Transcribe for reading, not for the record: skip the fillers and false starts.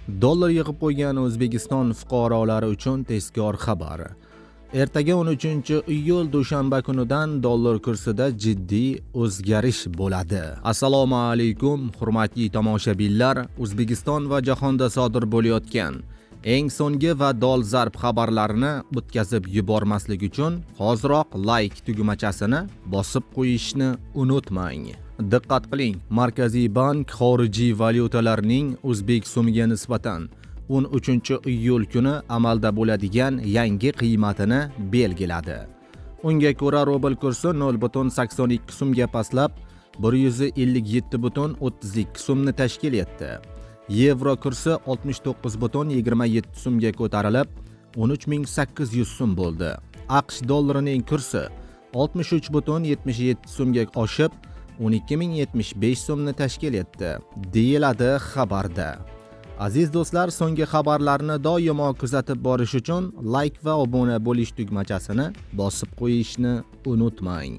Dollar yig'ib qo'ygan O'zbekiston fuqarolari uchun tezkor xabar. Ertaga 13-iyul dushanba kunidan dollar kursida jiddiy o'zgarish bo'ladi. Assalomu alaykum, hurmatli tomoshabinlar. O'zbekiston va jahonda sodir bo'layotgan eng so'nggi va dolzarb xabarlarni o'tkazib yubormaslik uchun hoziroq like tugmachasini bosib qo'yishni unutmang. Diqqat qiling, Markaziy bank xorijiy valyutalarning o'zbek so'miga nisbatan 13-iyul kuni amalda bo'ladigan yangi qiymatini belgiladi. Unga ko'ra rubl kursi 0.82 so'mga pastlab 157.32 so'mni tashkil etdi. Yevro kursi 69.27 so'mga ko'tarilib 13800 so'm bo'ldi. AQSh dollarining kursi 63.77 so'mga oshib 12075 so'mni tashkil etdi, deyiladi xabarda. Aziz do'stlar, so'nggi xabarlarni doimo kuzatib borish uchun like va obuna bo'lish tugmachasini bosib qo'yishni unutmang.